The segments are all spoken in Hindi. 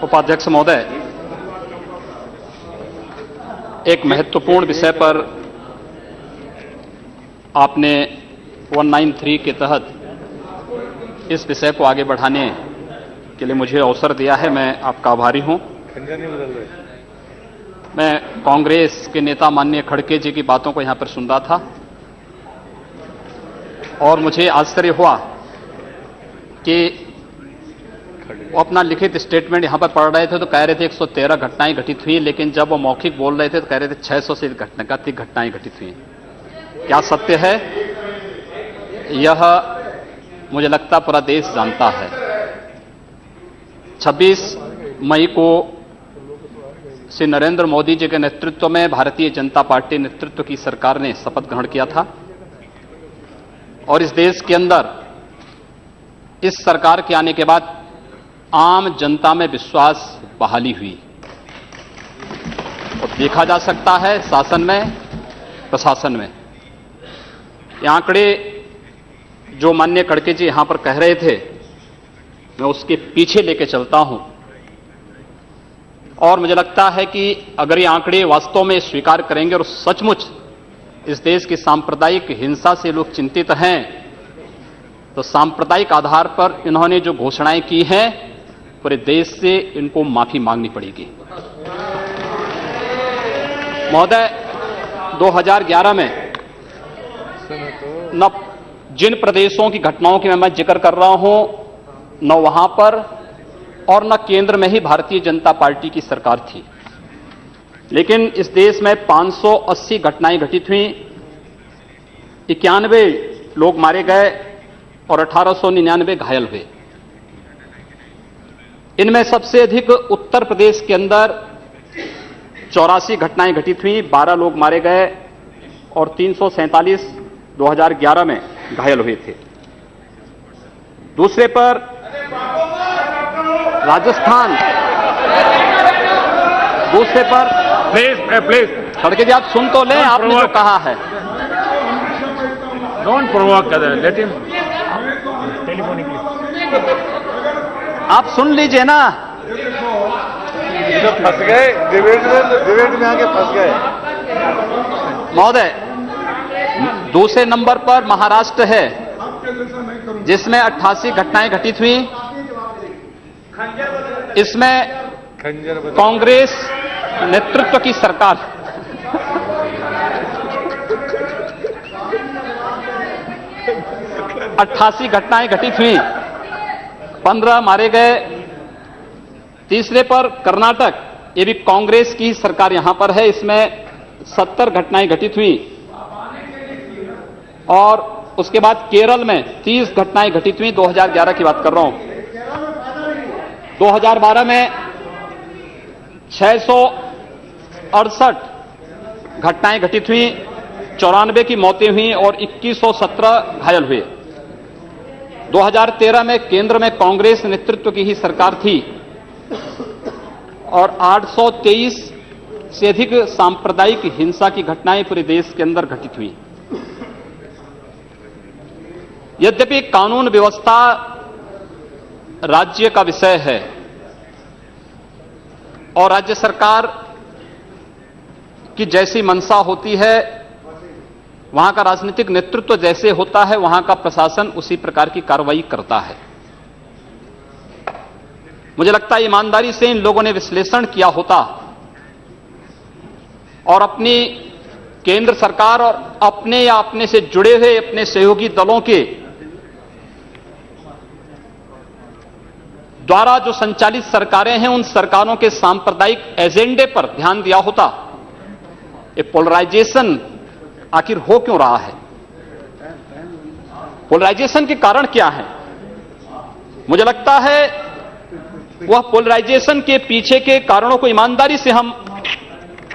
उपाध्यक्ष महोदय, एक महत्वपूर्ण विषय पर आपने 193 के तहत इस विषय को आगे बढ़ाने के लिए मुझे अवसर दिया है। मैं आपका आभारी हूं। मैं कांग्रेस के नेता माननीय खड़गे जी की बातों को यहां पर सुन रहा था और मुझे आश्चर्य हुआ कि वो अपना लिखित स्टेटमेंट यहां पर पढ़ रहे थे तो कह रहे थे 113 घटनाएं घटित हुई, लेकिन जब वो मौखिक बोल रहे थे तो कह रहे थे 600 से अधिक घटनाएं घटित हुई। क्या सत्य है यह मुझे लगता पूरा देश जानता है। 26 मई को श्री नरेंद्र मोदी जी के नेतृत्व में भारतीय जनता पार्टी नेतृत्व की सरकार ने शपथ ग्रहण किया था और इस देश के अंदर इस सरकार के आने के बाद आम जनता में विश्वास बहाली हुई और देखा जा सकता है शासन में, प्रशासन में। ये आंकड़े जो माननीय खड़गे जी यहां पर कह रहे थे, मैं उसके पीछे लेके चलता हूं और मुझे लगता है कि अगर ये आंकड़े वास्तव में स्वीकार करेंगे और सचमुच इस देश की सांप्रदायिक हिंसा से लोग चिंतित हैं, तो सांप्रदायिक आधार पर इन्होंने जो घोषणाएं की हैं पूरे देश से इनको माफी मांगनी पड़ेगी। महोदय, 2011 में न जिन प्रदेशों की घटनाओं की मैं जिक्र कर रहा हूं, न वहां पर और न केंद्र में ही भारतीय जनता पार्टी की सरकार थी, लेकिन इस देश में 580 घटनाएं घटित हुई, 91 लोग मारे गए और 1899 घायल हुए। इनमें सबसे अधिक उत्तर प्रदेश के अंदर 84 घटनाएं घटित हुई, 12 लोग मारे गए और 347 2011 में घायल हुए थे। दूसरे पर राजस्थान, दूसरे पर प्लीज खड़गे जी आप सुन तो लें, आपने जो कहा है। Don't provoke, let him telephonically. आप सुन लीजिए ना। तो फंस गए डिबेट में आके फंस गए। महोदय, दूसरे नंबर पर महाराष्ट्र है जिसमें 88 घटनाएं घटित हुई। इसमें कांग्रेस नेतृत्व की सरकार 88 घटनाएं घटित हुई, 15 मारे गए। तीसरे पर कर्नाटक, ये भी कांग्रेस की सरकार यहां पर है, इसमें 70 घटनाएं घटित हुई और उसके बाद केरल में 30 घटनाएं घटित हुई। 2011 की बात कर रहा हूं। 2012 में 668 घटनाएं घटित हुई, 94 की मौतें हुई और 2117 घायल हुए। 2013 में केंद्र में कांग्रेस नेतृत्व की ही सरकार थी और 823 से अधिक सांप्रदायिक हिंसा की घटनाएं पूरे देश के अंदर घटित हुई। यद्यपि कानून व्यवस्था राज्य का विषय है और राज्य सरकार की जैसी मंशा होती है, वहां का राजनीतिक नेतृत्व जैसे होता है, वहां का प्रशासन उसी प्रकार की कार्रवाई करता है। मुझे लगता है ईमानदारी से इन लोगों ने विश्लेषण किया होता और अपनी केंद्र सरकार और अपने या अपने से जुड़े हुए अपने सहयोगी दलों के द्वारा जो संचालित सरकारें हैं, उन सरकारों के सांप्रदायिक एजेंडे पर ध्यान दिया होता। ये पोलराइजेशन आखिर हो क्यों रहा है? पोलराइजेशन के कारण क्या है? मुझे लगता है वह पोलराइजेशन के पीछे के कारणों को ईमानदारी से हम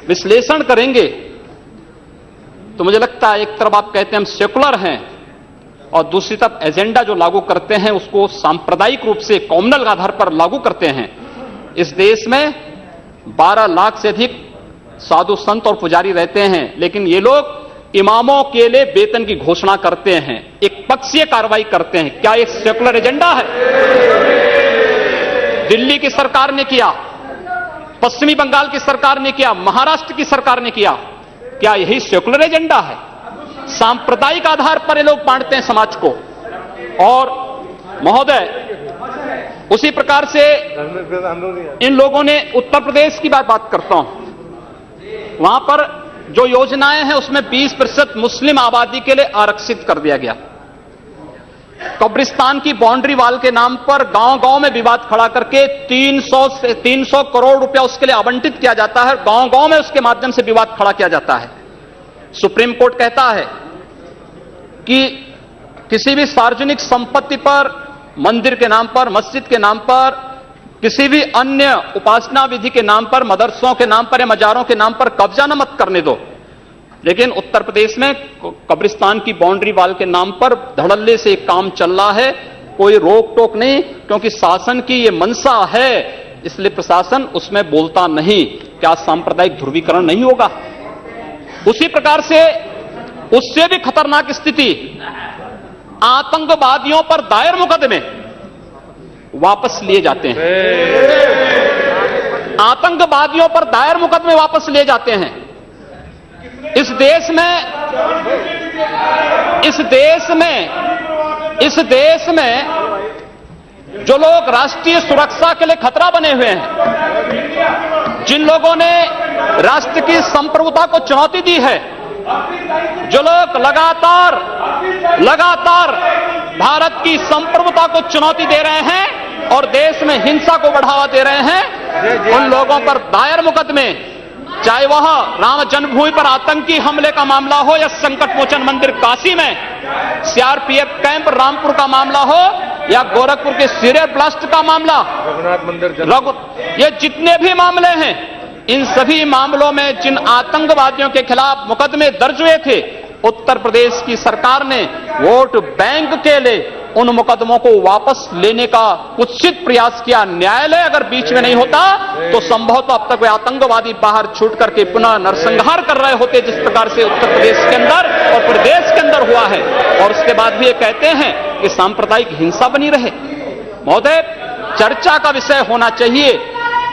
विश्लेषण करेंगे तो मुझे लगता है एक तरफ आप कहते हैं हम सेकुलर हैं और दूसरी तरफ एजेंडा जो लागू करते हैं उसको सांप्रदायिक रूप से कॉम्युनल आधार पर लागू करते हैं। इस देश में 12 लाख से अधिक साधु संत और पुजारी रहते हैं, लेकिन ये लोग इमामों के लिए वेतन की घोषणा करते हैं, एक पक्षीय कार्रवाई करते हैं। क्या एक सेकुलर एजेंडा है? दिल्ली की सरकार ने किया, पश्चिमी बंगाल की सरकार ने किया, महाराष्ट्र की सरकार ने किया। क्या यही सेकुलर एजेंडा है? सांप्रदायिक आधार पर ये लोग बांटते हैं समाज को। और महोदय, उसी प्रकार से इन लोगों ने उत्तर प्रदेश की बात करता हूं, वहां पर जो योजनाएं हैं उसमें 20% मुस्लिम आबादी के लिए आरक्षित कर दिया गया। कब्रिस्तान की बाउंड्री वाल के नाम पर गांव-गांव में विवाद खड़ा करके 300 करोड़ रुपया उसके लिए आवंटित किया जाता है। गांव-गांव में उसके माध्यम से विवाद खड़ा किया जाता है। सुप्रीम कोर्ट कहता है कि किसी भी सार्वजनिक संपत्ति पर, मंदिर के नाम पर, मस्जिद के नाम पर, किसी भी अन्य उपासना विधि के नाम पर, मदरसों के नाम पर या मजारों के नाम पर कब्जा न मत करने दो। लेकिन उत्तर प्रदेश में कब्रिस्तान की बाउंड्री वाल के नाम पर धड़ल्ले से एक काम चल रहा है, कोई रोक टोक नहीं, क्योंकि शासन की ये मंशा है, इसलिए प्रशासन उसमें बोलता नहीं। क्या सांप्रदायिक ध्रुवीकरण नहीं होगा? उसी प्रकार से उससे भी खतरनाक स्थिति, आतंकवादियों पर दायर मुकदमे वापस लिए जाते हैं। आतंकवादियों पर दायर मुकदमे वापस लिए जाते हैं। इस देश में जो लोग राष्ट्रीय सुरक्षा के लिए खतरा बने हुए हैं, जिन लोगों ने राष्ट्र की संप्रभुता को चुनौती दी है, जो लोग लगातार भारत की संप्रभुता को चुनौती दे रहे हैं और देश में हिंसा को बढ़ावा दे रहे हैं, उन लोगों पर दायर मुकदमे, चाहे वह राम जन्मभूमि पर आतंकी हमले का मामला हो या संकट मोचन मंदिर काशी में सीआरपीएफ कैंप रामपुर का मामला हो या गोरखपुर के सीरियल ब्लास्ट का मामला, रघुनाथ मंदिर, ये जितने भी मामले हैं, इन सभी मामलों में जिन आतंकवादियों के खिलाफ मुकदमे दर्ज हुए थे, उत्तर प्रदेश की सरकार ने वोट बैंक के लिए उन मुकदमों को वापस लेने का कुत्सित प्रयास किया। न्यायालय अगर बीच में नहीं होता तो संभवतः अब तक वे आतंकवादी बाहर छूट करके पुनः नरसंहार कर रहे होते, जिस प्रकार से उत्तर प्रदेश के अंदर और प्रदेश के अंदर हुआ है। और उसके बाद भी ये कहते हैं कि सांप्रदायिक हिंसा बनी रहे। महोदय, चर्चा का विषय होना चाहिए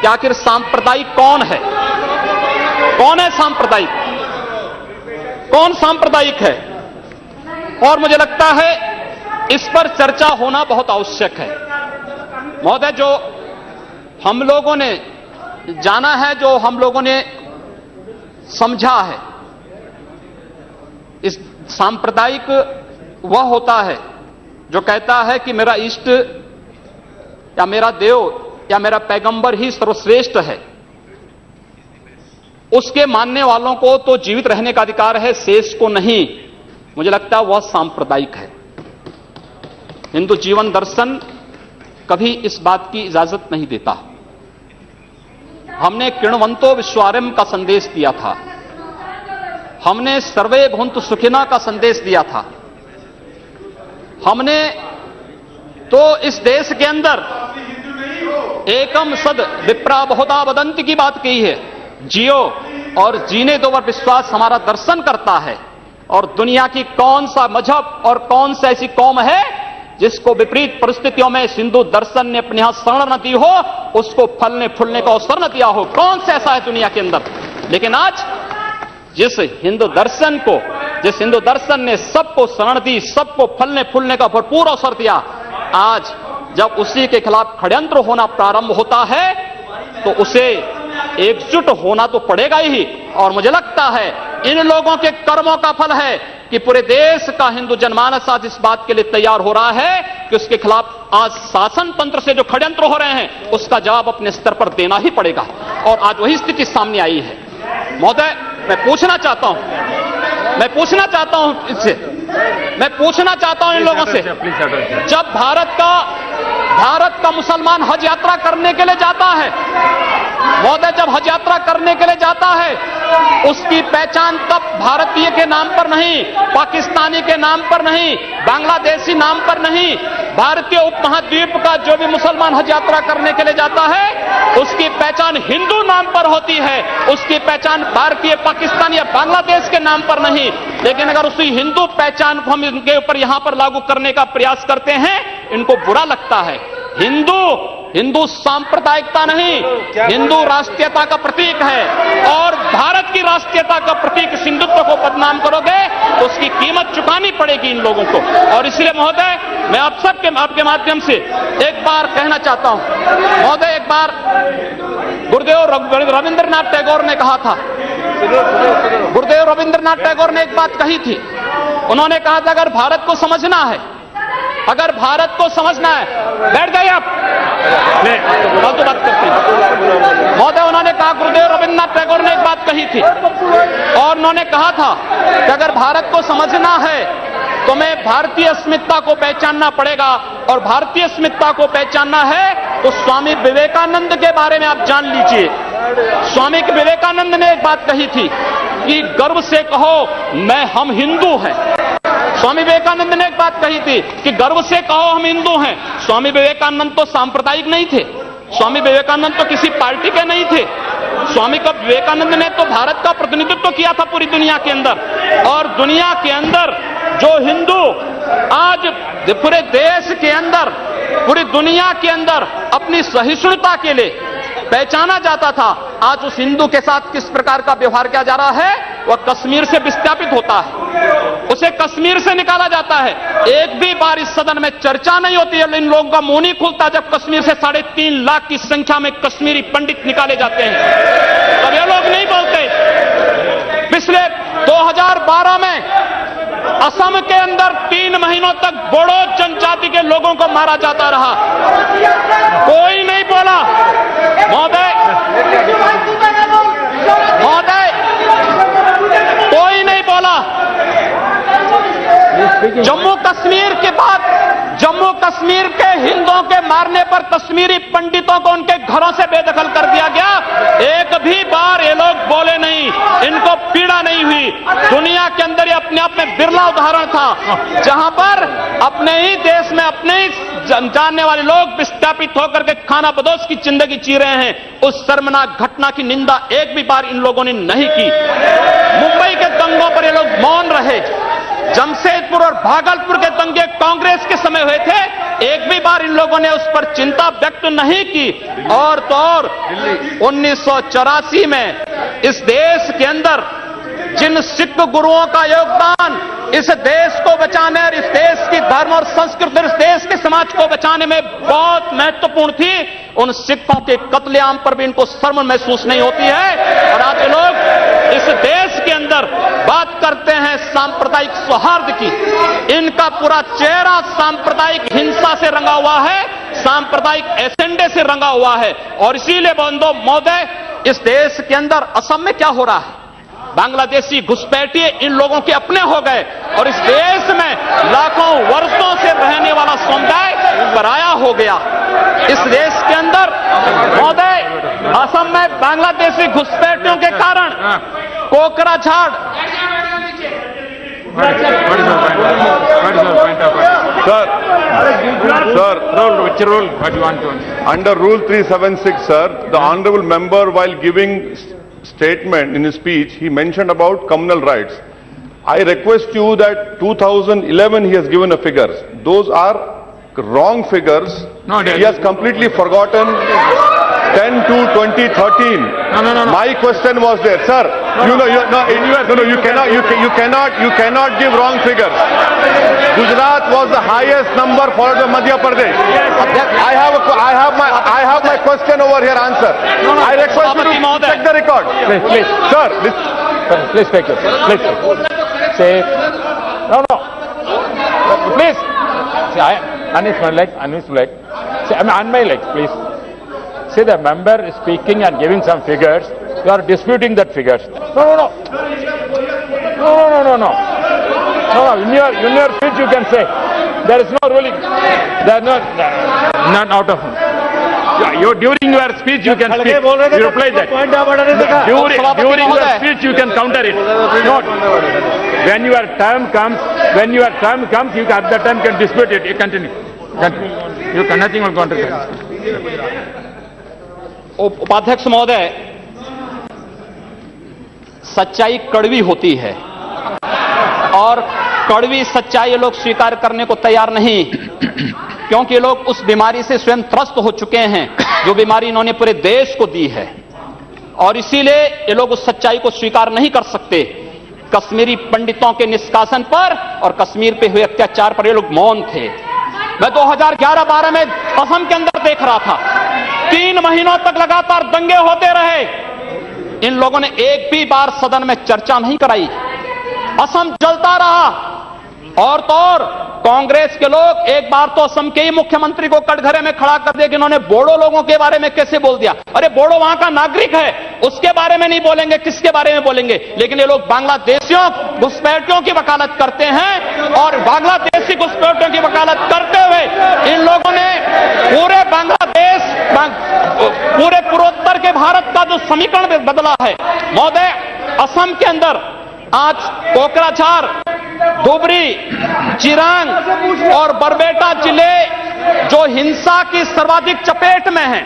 कि आखिर सांप्रदायिक कौन है? कौन है सांप्रदायिक? कौन सांप्रदायिक है? और मुझे लगता है इस पर चर्चा होना बहुत आवश्यक है। महोदय, जो हम लोगों ने जाना है, जो हम लोगों ने समझा है, इस सांप्रदायिक वह होता है जो कहता है कि मेरा इष्ट या मेरा देव या मेरा पैगंबर ही सर्वश्रेष्ठ है। उसके मानने वालों को तो जीवित रहने का अधिकार है, शेष को नहीं। मुझे लगता है वह सांप्रदायिक है। हिंदू जीवन दर्शन कभी इस बात की इजाजत नहीं देता। हमने किण्वंतो विश्वारंभ का संदेश दिया था, हमने सर्वे भवन्तु सुखिनः का संदेश दिया था, हमने तो इस देश के अंदर एकम सद विप्रा बहुधा वदन्ति की बात कही है। जियो और जीने दो पर विश्वास हमारा दर्शन करता है। और दुनिया की कौन सा मजहब और कौन सा ऐसी कौम है जिसको विपरीत परिस्थितियों में हिंदू दर्शन ने अपने यहां शरण न दी हो, उसको फलने फूलने का अवसर न दिया हो? कौन सा ऐसा है दुनिया के अंदर? लेकिन आज जिस हिंदू दर्शन ने सबको शरण दी, सबको फलने फूलने का भरपूर अवसर दिया, आज जब उसी के खिलाफ षड्यंत्र होना प्रारंभ होता है तो उसे एकजुट होना तो पड़ेगा ही। और मुझे लगता है इन लोगों के कर्मों का फल है कि पूरे देश का हिंदू जनमानस आज इस बात के लिए तैयार हो रहा है कि उसके खिलाफ आज शासन तंत्र से जो षड्यंत्र हो रहे हैं उसका जवाब अपने स्तर पर देना ही पड़ेगा। और आज वही स्थिति सामने आई है। महोदय, मैं पूछना चाहता हूं इन लोगों से, जब भारत का मुसलमान हज यात्रा करने के लिए जाता है, महोदय, जब हज यात्रा करने के लिए जाता है, उसकी पहचान तब भारतीय के नाम पर नहीं, पाकिस्तानी के नाम पर नहीं, बांग्लादेशी नाम पर नहीं, भारतीय उपमहाद्वीप का जो भी मुसलमान हज यात्रा करने के लिए जाता है उसकी पहचान हिंदू नाम पर होती है, उसकी पहचान भारतीय, पाकिस्तानी या बांग्लादेश के नाम पर नहीं। लेकिन अगर उसी हिंदू पहचान को हम इनके ऊपर यहां पर लागू करने का प्रयास करते हैं, इनको बुरा लगता है। हिंदू हिंदू सांप्रदायिकता नहीं, हिंदू राष्ट्रीयता का प्रतीक है और भारत की राष्ट्रीयता का प्रतीक हिंदुत्व को बदनाम करोगे तो उसकी कीमत चुकानी पड़ेगी इन लोगों को। और इसलिए महोदय, मैं आप सबके आपके माध्यम से एक बार कहना चाहता हूं, महोदय, एक बार गुरुदेव रविंद्रनाथ टैगोर ने कहा था, गुरुदेव रविंद्रनाथ टैगोर ने एक बात कही थी। उन्होंने कहा था अगर भारत को समझना है, अगर भारत को समझना है, बैठ जाइए आप, फालतू बात करते हैं महोदय। उन्होंने कहा, गुरुदेव रविंद्रनाथ टैगोर ने एक बात कही थी और उन्होंने कहा था कि अगर भारत को समझना है तो मैं भारतीय अस्मिता को पहचानना पड़ेगा, और भारतीय अस्मिता को पहचानना है तो स्वामी विवेकानंद के बारे में आप जान लीजिए। स्वामी विवेकानंद ने एक बात कही थी कि गर्व से कहो हम हिंदू हैं। स्वामी विवेकानंद ने एक बात कही थी कि गर्व से कहो हम हिंदू हैं। स्वामी विवेकानंद तो सांप्रदायिक नहीं थे, स्वामी विवेकानंद तो किसी पार्टी के नहीं थे। स्वामी विवेकानंद ने तो भारत का प्रतिनिधित्व किया था पूरी दुनिया के अंदर, और दुनिया के अंदर जो हिंदू आज पूरे देश के अंदर, पूरी दुनिया के अंदर अपनी सहिष्णुता के लिए पहचाना जाता था, आज उस हिंदू के साथ किस प्रकार का व्यवहार किया जा रहा है, वह कश्मीर से विस्थापित होता है, उसे कश्मीर से निकाला जाता है। एक भी बार इस सदन में चर्चा नहीं होती है, इन लोगों का मुंह नहीं खुलता जब कश्मीर से 3.5 लाख की संख्या में कश्मीरी पंडित निकाले जाते हैं, तब ये लोग नहीं बोलते। पिछले 2012 में असम के अंदर 3 महीनों तक बोडो जनजाति के लोगों को मारा जाता रहा, कोई नहीं बोला। महोदय, कोई नहीं बोला। जम्मू कश्मीर के बाद जम्मू कश्मीर के हिंदुओं के मारने पर कश्मीरी पंडितों को उनके घरों से बेदखल कर दिया गया, एक भी बार ये लोग बोले नहीं, इनको पीड़ा नहीं हुई। दुनिया के अंदर ये अपने आप में बिरला उदाहरण था जहां पर अपने ही देश में अपने ही जानने वाले लोग विस्थापित होकर के खाना बदोश की जिंदगी जी रहे हैं। उस शर्मनाक घटना की निंदा एक भी बार इन लोगों ने नहीं की। मुंबई के दंगों पर ये लोग मौन रहे। जमशेदपुर और भागलपुर के दंगे कांग्रेस के समय हुए थे, एक भी बार इन लोगों ने उस पर चिंता व्यक्त नहीं की। और तो और 1984 में इस देश के अंदर जिन सिख गुरुओं का योगदान इस देश को बचाने और इस देश की धर्म और संस्कृति, इस देश के समाज को बचाने में बहुत महत्वपूर्ण थी, उन सिखों के कत्लेआम पर भी इनको शर्म महसूस नहीं होती है। और आज लोग इस देश के अंदर बात करते हैं सांप्रदायिक सौहार्द की, इनका पूरा चेहरा सांप्रदायिक हिंसा से रंगा हुआ है, सांप्रदायिक एजेंडे से रंगा हुआ है। और इसीलिए बंधु महोदय, इस देश के अंदर असम में क्या हो रहा है, बांग्लादेशी घुसपैठिए इन लोगों के अपने हो गए और इस देश में लाखों वर्षों से रहने वाला समुदाय पराया हो गया। इस देश के अंदर महोदय, असम में बांग्लादेशी घुसपैठियों के कारण Kokrajhar Under Rule 376, sir, the honorable member, while giving statement in his speech, he mentioned about communal rights. I request you that 2011 he has given a figures. Those are wrong figures. No, he has completely forgotten 10 to 2013. No. My question was there, sir. You cannot give wrong figures. Gujarat was the highest number followed by Madhya Pradesh. I have my question over here answer. I request you to check the record. Please. Sir, Please take it. Please. Say. No. Please. See, Anish my leg. See, I'm on my leg, please. See, the member is speaking and giving some figures. You are disputing that figures. No. In your speech you can say. There is no ruling. There is none out of. During your speech you can speak. You reply that. During your speech you can counter it. Not. When your time comes, you at that time can dispute it. You continue. You can nothing will counter. उपाध्यक्ष महोदय, सच्चाई कड़वी होती है और कड़वी सच्चाई लोग स्वीकार करने को तैयार नहीं। क्योंकि ये लोग उस बीमारी से स्वयं त्रस्त हो चुके हैं जो बीमारी इन्होंने पूरे देश को दी है, और इसीलिए ये लोग उस सच्चाई को स्वीकार नहीं कर सकते। कश्मीरी पंडितों के निष्कासन पर और कश्मीर पे हुए अत्याचार पर ये लोग मौन थे। मैं 2011-12 में असम के अंदर देख रहा था, 3 महीनों तक लगातार दंगे होते रहे। इन लोगों ने एक भी बार सदन में चर्चा नहीं कराई। असम जलता रहा। और तो और कांग्रेस के लोग एक बार तो असम के ही मुख्यमंत्री को कटघरे में खड़ा कर दिया कि इन्होंने बोडो लोगों के बारे में कैसे बोल दिया। अरे बोडो वहां का नागरिक है, उसके बारे में नहीं बोलेंगे, किसके बारे में बोलेंगे? लेकिन ये लोग बांग्लादेशियों घुसपैठियों की वकालत करते हैं, और बांग्लादेशी घुसपैठियों की वकालत करते हुए इन लोगों ने पूरे बांग्लादेश, पूरे पूर्वोत्तर के भारत का जो समीकरण बदला है। महोदय, असम के अंदर आज कोकराझार, धुबरी, चिरांग और बरबेटा जिले जो हिंसा की सर्वाधिक चपेट में हैं,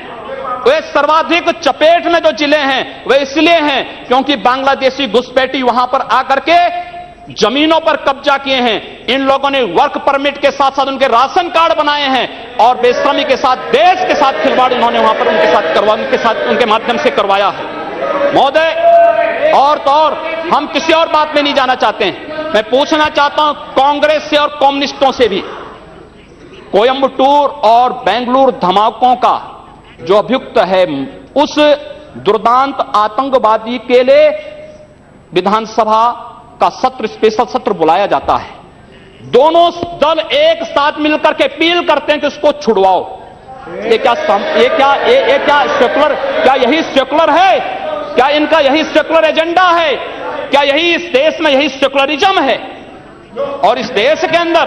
वे सर्वाधिक चपेट में जो जिले हैं वे इसलिए हैं क्योंकि बांग्लादेशी घुसपैठी वहां पर आकर के जमीनों पर कब्जा किए हैं। इन लोगों ने वर्क परमिट के साथ साथ उनके राशन कार्ड बनाए हैं और बेशर्मी के साथ देश के साथ खिलवाड़ उन्होंने वहां पर उनके माध्यम से करवाया है। महोदय, और तो और हम किसी और बात में नहीं जाना चाहते हैं। मैं पूछना चाहता हूं कांग्रेस से और कम्युनिस्टों से भी, कोयंबटूर और बेंगलुरु धमाकों का जो अभियुक्त है, उस दुर्दांत आतंकवादी के लिए विधानसभा का सत्र, स्पेशल सत्र बुलाया जाता है। दोनों दल एक साथ मिलकर के अपील करते हैं कि उसको छुड़वाओ। ये क्या सेकुलर, क्या यही सेकुलर है? क्या इनका यही सेकुलर एजेंडा है? क्या यही इस देश में यही सेकुलरिज्म है? और इस देश के अंदर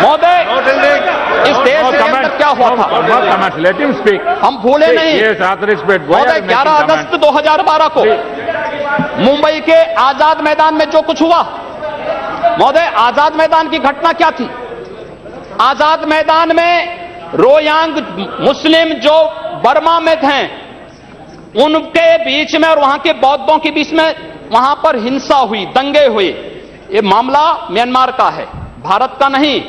महोदय, इस देश के अंदर क्या हुआ था? Let him speak. हम भूले नहीं। महोदय, 11 अगस्त 2012 को मुंबई के आजाद मैदान में जो कुछ हुआ, महोदय, आजाद मैदान की घटना क्या थी? आजाद मैदान में रोयांग मुस्लिम जो बर्मा में थे, उनके बीच में और वहां के बौद्धों के बीच में वहां पर हिंसा हुई, दंगे हुए। ये मामला म्यांमार का है, भारत का नहीं।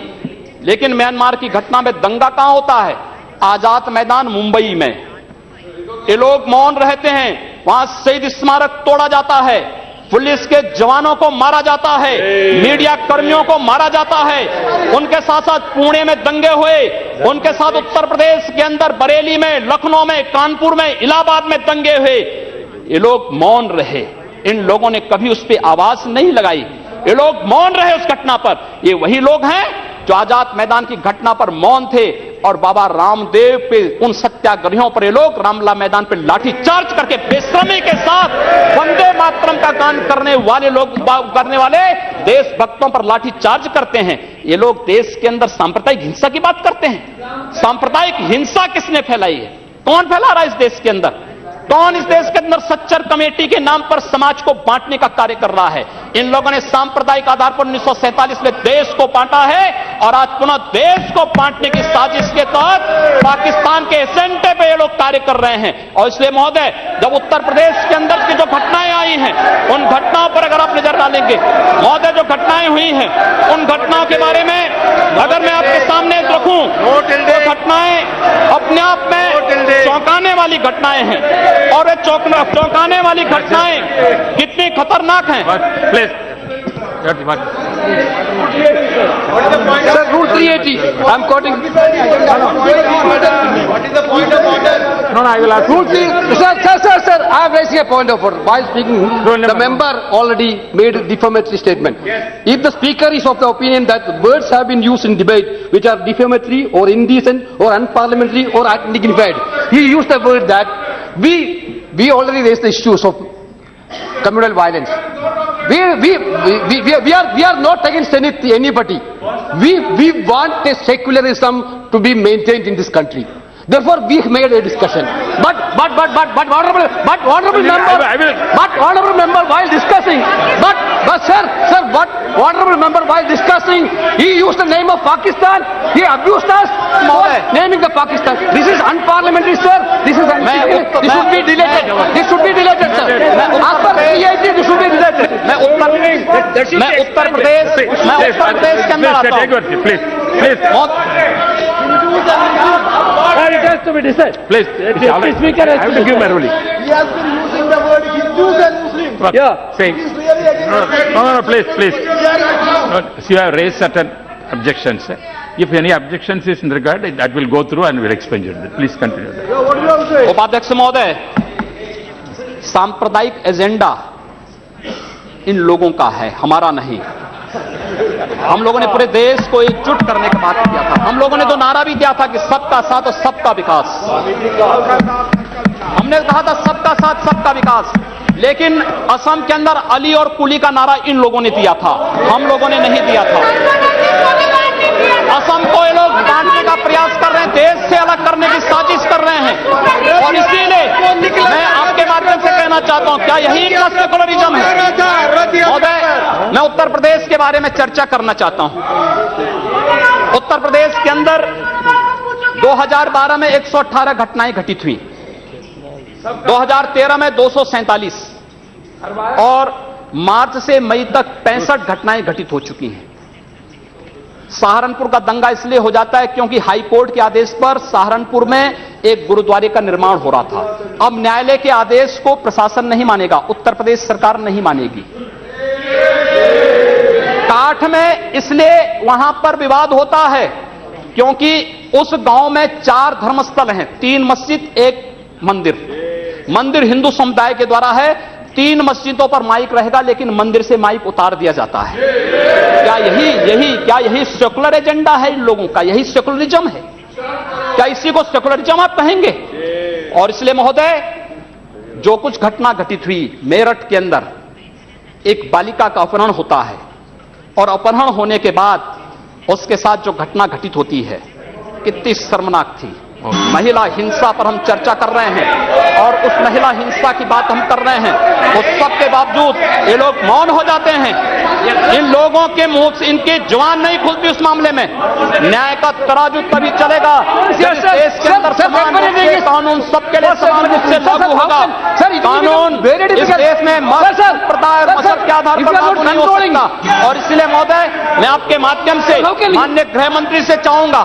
लेकिन म्यांमार की घटना में दंगा कहां होता है? आजाद मैदान मुंबई में। ये लोग मौन रहते हैं, वहां शहीद स्मारक तोड़ा जाता है, पुलिस के जवानों को मारा जाता है, मीडिया कर्मियों को मारा जाता है। उनके साथ साथ पुणे में दंगे हुए, उनके साथ उत्तर प्रदेश के अंदर बरेली में, लखनऊ में, कानपुर में, इलाहाबाद में दंगे हुए। ये लोग मौन रहे, इन लोगों ने कभी उस पर आवाज नहीं लगाई। ये लोग मौन रहे उस घटना पर। ये वही लोग हैं जो आजाद मैदान की घटना पर मौन थे और बाबा रामदेव पे, उन सत्याग्रहियों पर ये लोग रामला मैदान पे लाठी चार्ज करके बेशर्मी के साथ वंदे मातरम का गान करने वाले देशभक्तों पर लाठी चार्ज करते हैं। ये लोग देश के अंदर सांप्रदायिक हिंसा की बात करते हैं। सांप्रदायिक हिंसा किसने फैलाई है? कौन फैला रहा है इस देश के अंदर? कौन इस देश के अंदर सच्चर कमेटी के नाम पर समाज को बांटने का कार्य कर रहा है? इन लोगों ने सांप्रदायिक आधार पर 1947 में देश को बांटा है और आज पुनः देश को बांटने की साजिश के तहत पाकिस्तान के एजेंडे पे ये लोग कार्य कर रहे हैं। और इसलिए महोदय, जब उत्तर प्रदेश के अंदर की जो घटनाएं आई हैं, उन घटनाओं पर अगर आप नजर डालेंगे महोदय, जो घटनाएं हुई हैं, उन घटनाओं के बारे में अगर मैं आपके सामने रखूं तो घटनाएं अपने आप में चौंकाने वाली घटनाएं हैं। और वे चौंकाने वाली घटनाएं कितनी खतरनाक हैं। Please. Sir, Rule 380. I'm quoting. What is the point of order? No, I will ask. Rule 3. Sir. I am raising a point of order. While speaking, the member already made a defamatory statement. If the speaker is of the opinion that words have been used in debate which are defamatory or indecent or unparliamentary or undignified, he used the word that we already raised the issues of communal violence. We are not against anybody. We want a secularism to be maintained in this country. Therefore, we made a discussion. But honorable member, while discussing, honorable member, while discussing, he used the name of Pakistan. He abused us for naming the Pakistan. This is unparliamentary, sir. This is this should be deleted. This should be deleted, sir. As per CIT, this should be deleted. मैं उत्तर प्रदेश के अंदर आता हूं। Please. It has to be decided. Please. Deputy Speaker I has have to to give my decide. ruling. He has been using the word Hindus and Muslims. Yeah. Saying. He's really against No, please. No, see, you have raised certain objections. If any objections is in regard, that will go through and we'll explain you. Please continue. What do you have to say? उपाध्यक्ष महोदय, सांप्रदायिक एजेंडा इन लोगों का है, हमारा नहीं। हम लोगों ने पूरे देश को एकजुट करने का बात किया था। हम लोगों ने तो नारा भी दिया था कि सबका साथ और सबका विकास। हमने कहा था सबका साथ सबका विकास, लेकिन असम के अंदर अली और कुली का नारा इन लोगों ने दिया था, हम लोगों ने नहीं दिया था। असम को ये लोग बांटने का प्रयास कर रहे हैं, देश से अलग करने की साजिश कर रहे हैं, और इसीलिए मैं आपके माध्यम से कहना चाहता हूं, क्या यही इनका सेकुलरिज्म है? महोदय, मैं उत्तर प्रदेश के बारे में चर्चा करना चाहता हूं। उत्तर प्रदेश के अंदर 2012 में 118 घटनाएं घटित हुई, 2013 में 247 और मार्च से मई तक 65 घटनाएं घटित हो चुकी हैं। सहारनपुर का दंगा इसलिए हो जाता है क्योंकि हाई कोर्ट के आदेश पर सहारनपुर में एक गुरुद्वारे का निर्माण हो रहा था। अब न्यायालय के आदेश को प्रशासन नहीं मानेगा, उत्तर प्रदेश सरकार नहीं मानेगी। काठ में इसलिए वहां पर विवाद होता है क्योंकि उस गांव में 4 धर्मस्थल हैं, 3 मस्जिद, 1 मंदिर। मंदिर हिंदू समुदाय के द्वारा है, 3 मस्जिदों पर माइक रहेगा, लेकिन मंदिर से माइक उतार दिया जाता है। क्या यही सेकुलर एजेंडा है इन लोगों का? यही सेकुलरिज्म है? क्या इसी को सेकुलरिज्म आप कहेंगे? और इसलिए महोदय, जो कुछ घटना घटित हुई मेरठ के अंदर, एक बालिका का अपहरण होता है और अपहरण होने के बाद उसके साथ जो घटना घटित होती है कितनी शर्मनाक थी। महिला हिंसा पर हम चर्चा कर रहे हैं और उस महिला हिंसा की बात हम कर रहे हैं, उस सब के बावजूद ये लोग मौन हो जाते हैं। इन लोगों के मुंह से इनकी जुबान नहीं खुलती उस मामले में। न्याय का तराजू तभी चलेगा जब इस देश के अंदर समान रूप से कानून सबके लिए समान रूप से लागू होगा। कानून इस देश में मत संप्रदाय और मजहब के आधार पर लागू नहीं हो सकता। और इसलिए महोदय, मैं आपके माध्यम से माननीय गृह मंत्री से चाहूंगा,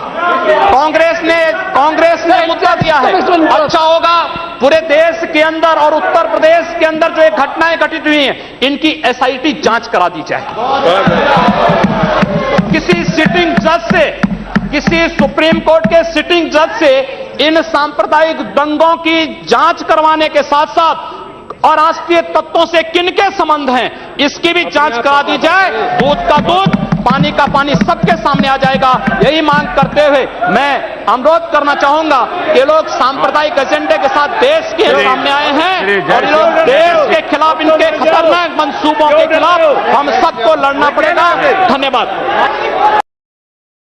कांग्रेस ने मुद्दा दिया है, अच्छा होगा पूरे देश के अंदर और उत्तर प्रदेश के अंदर जो एक घटनाएं घटित हुई हैं, इनकी एसआईटी जांच करा दी जाए। किसी सिटिंग जज से, किसी सुप्रीम कोर्ट के सिटिंग जज से इन सांप्रदायिक दंगों की जांच करवाने के साथ साथ अराष्ट्रीय तत्वों से किनके संबंध हैं, इसकी भी जांच करा दी जाए। दूध का दूध, पानी का पानी सबके सामने आ जाएगा। यही मांग करते हुए मैं अनुरोध करना चाहूंगा कि लोग सांप्रदायिक एजेंडे के साथ देश के सामने आए हैं और लोग देश के खिलाफ, इनके खतरनाक मंसूबों के खिलाफ हम सबको लड़ना पड़ेगा। धन्यवाद।